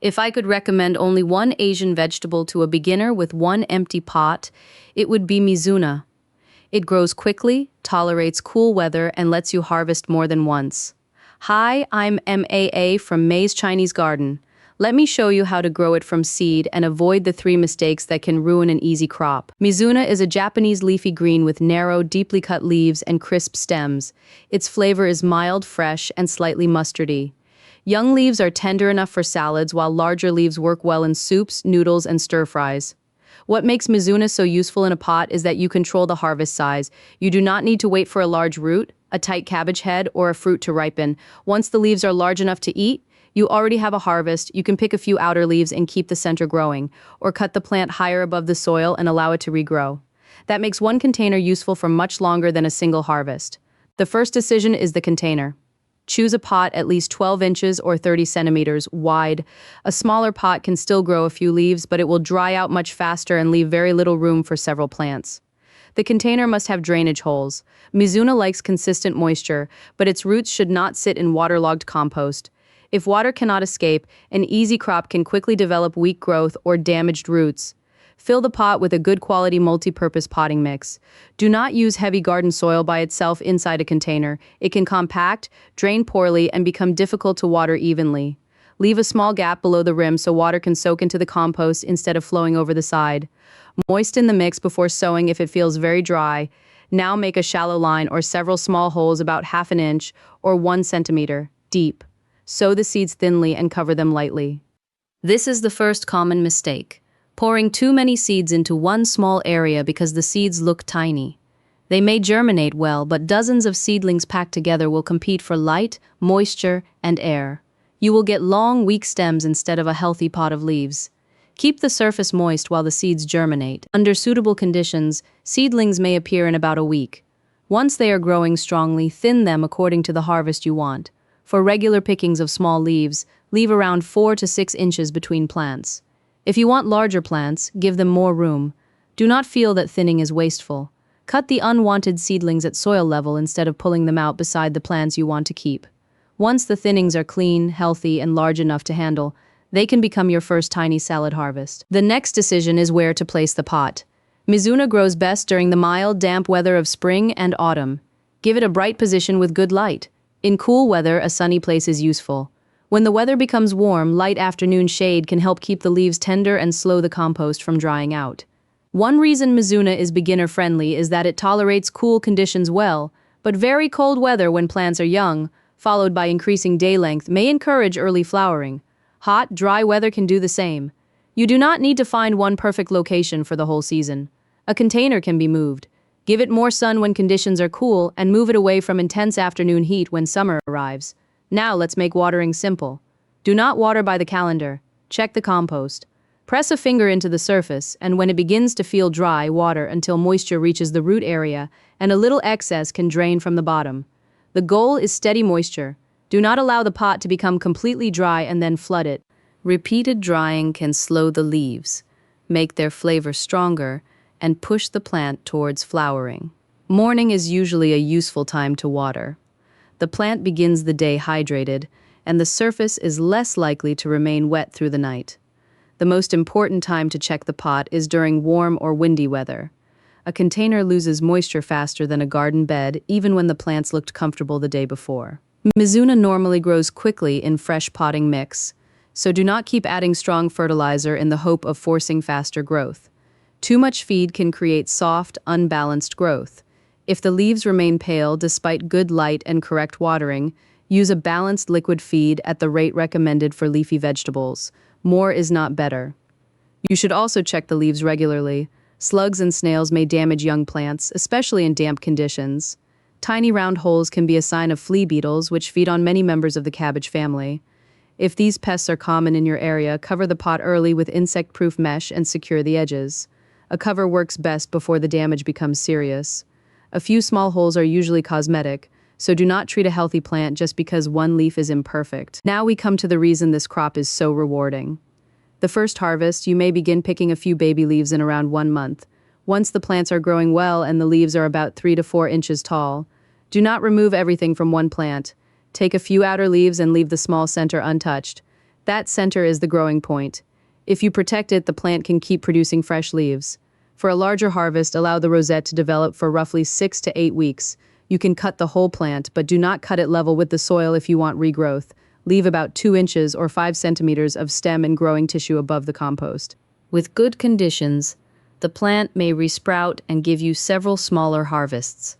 If I could recommend only one Asian vegetable to a beginner with one empty pot, it would be Mizuna. It grows quickly, tolerates cool weather, and lets you harvest more than once. Hi, I'm MAA from May's Chinese Garden. Let me show you how to grow it from seed and avoid the 3 mistakes that can ruin an easy crop. Mizuna is a Japanese leafy green with narrow, deeply cut leaves and crisp stems. Its flavor is mild, fresh, and slightly mustardy. Young leaves are tender enough for salads, while larger leaves work well in soups, noodles, and stir-fries. What makes Mizuna so useful in a pot is that you control the harvest size. You do not need to wait for a large root, a tight cabbage head, or a fruit to ripen. Once the leaves are large enough to eat, you already have a harvest. You can pick a few outer leaves and keep the center growing, or cut the plant higher above the soil and allow it to regrow. That makes one container useful for much longer than a single harvest. The first decision is the container. Choose a pot at least 12 inches or 30 centimeters wide. A smaller pot can still grow a few leaves, but it will dry out much faster and leave very little room for several plants. The container must have drainage holes. Mizuna likes consistent moisture, but its roots should not sit in waterlogged compost. If water cannot escape, an easy crop can quickly develop weak growth or damaged roots. Fill the pot with a good quality multi-purpose potting mix. Do not use heavy garden soil by itself inside a container. It can compact, drain poorly, and become difficult to water evenly. Leave a small gap below the rim so water can soak into the compost instead of flowing over the side. Moisten the mix before sowing if it feels very dry. Now make a shallow line or several small holes about 1/2 inch or 1 centimeter deep. Sow the seeds thinly and cover them lightly. This is the first common mistake: pouring too many seeds into one small area because the seeds look tiny. They may germinate well, but dozens of seedlings packed together will compete for light, moisture, and air. You will get long, weak stems instead of a healthy pot of leaves. Keep the surface moist while the seeds germinate. Under suitable conditions, seedlings may appear in about a week. Once they are growing strongly, thin them according to the harvest you want. For regular pickings of small leaves, leave around 4 to 6 inches between plants. If you want larger plants, give them more room. Do not feel that thinning is wasteful. Cut the unwanted seedlings at soil level instead of pulling them out beside the plants you want to keep. Once the thinnings are clean, healthy, and large enough to handle, they can become your first tiny salad harvest. The next decision is where to place the pot. Mizuna grows best during the mild, damp weather of spring and autumn. Give it a bright position with good light. In cool weather, a sunny place is useful. When the weather becomes warm, light afternoon shade can help keep the leaves tender and slow the compost from drying out. One reason Mizuna is beginner-friendly is that it tolerates cool conditions well, but very cold weather when plants are young, followed by increasing day length, may encourage early flowering. Hot, dry weather can do the same. You do not need to find one perfect location for the whole season. A container can be moved. Give it more sun when conditions are cool and move it away from intense afternoon heat when summer arrives. Now let's make watering simple. Do not water by the calendar. Check the compost. Press a finger into the surface, and when it begins to feel dry, water until moisture reaches the root area and a little excess can drain from the bottom. The goal is steady moisture. Do not allow the pot to become completely dry and then flood it. Repeated drying can slow the leaves, make their flavor stronger, and push the plant towards flowering. Morning is usually a useful time to water. The plant begins the day hydrated, and the surface is less likely to remain wet through the night. The most important time to check the pot is during warm or windy weather. A container loses moisture faster than a garden bed, even when the plants looked comfortable the day before. Mizuna normally grows quickly in fresh potting mix, so do not keep adding strong fertilizer in the hope of forcing faster growth. Too much feed can create soft, unbalanced growth. If the leaves remain pale despite good light and correct watering, use a balanced liquid feed at the rate recommended for leafy vegetables. More is not better. You should also check the leaves regularly. Slugs and snails may damage young plants, especially in damp conditions. Tiny round holes can be a sign of flea beetles, which feed on many members of the cabbage family. If these pests are common in your area, cover the pot early with insect-proof mesh and secure the edges. A cover works best before the damage becomes serious. A few small holes are usually cosmetic, so do not treat a healthy plant just because one leaf is imperfect. Now we come to the reason this crop is so rewarding. The first harvest, you may begin picking a few baby leaves in around 1 month. Once the plants are growing well and the leaves are about 3 to 4 inches tall, do not remove everything from one plant. Take a few outer leaves and leave the small center untouched. That center is the growing point. If you protect it, the plant can keep producing fresh leaves. For a larger harvest, allow the rosette to develop for roughly 6 to 8 weeks. You can cut the whole plant, but do not cut it level with the soil if you want regrowth. Leave about 2 inches or 5 centimeters of stem and growing tissue above the compost. With good conditions, the plant may resprout and give you several smaller harvests.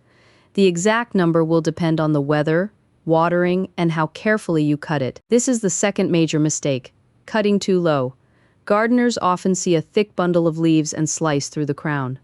The exact number will depend on the weather, watering, and how carefully you cut it. This is the second major mistake: cutting too low. Gardeners often see a thick bundle of leaves and slice through the crown.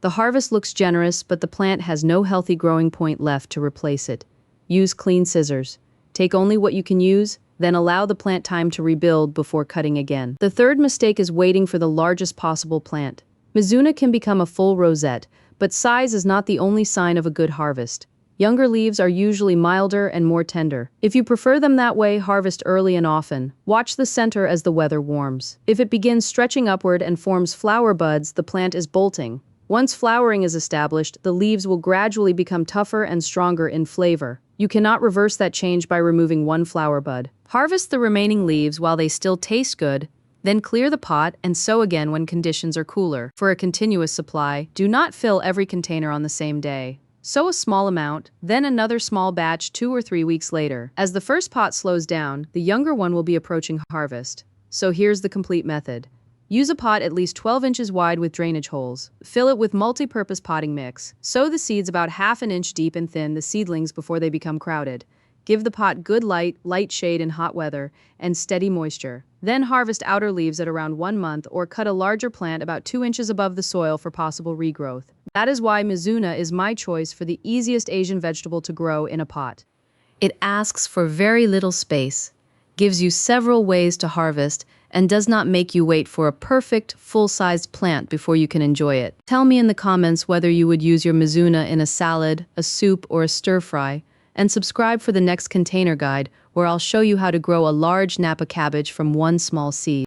The harvest looks generous, but the plant has no healthy growing point left to replace it. Use clean scissors. Take only what you can use, then allow the plant time to rebuild before cutting again. The third mistake is waiting for the largest possible plant. Mizuna can become a full rosette, but size is not the only sign of a good harvest. Younger leaves are usually milder and more tender. If you prefer them that way, harvest early and often. Watch the center as the weather warms. If it begins stretching upward and forms flower buds, the plant is bolting. Once flowering is established, the leaves will gradually become tougher and stronger in flavor. You cannot reverse that change by removing one flower bud. Harvest the remaining leaves while they still taste good, then clear the pot and sow again when conditions are cooler. For a continuous supply, do not fill every container on the same day. Sow a small amount, then another small batch 2 or 3 weeks later. As the first pot slows down, the younger one will be approaching harvest. So here's the complete method. Use a pot at least 12 inches wide with drainage holes. Fill it with multi-purpose potting mix. Sow the seeds about ½ inch deep and thin the seedlings before they become crowded. Give the pot good light shade in hot weather, and steady moisture. Then harvest outer leaves at around 1 month or cut a larger plant about 2 inches above the soil for possible regrowth. That is why Mizuna is my choice for the easiest Asian vegetable to grow in a pot. It asks for very little space, gives you several ways to harvest, and does not make you wait for a perfect, full-sized plant before you can enjoy it. Tell me in the comments whether you would use your Mizuna in a salad, a soup, or a stir-fry, and subscribe for the next container guide where I'll show you how to grow a large Napa cabbage from one small seed.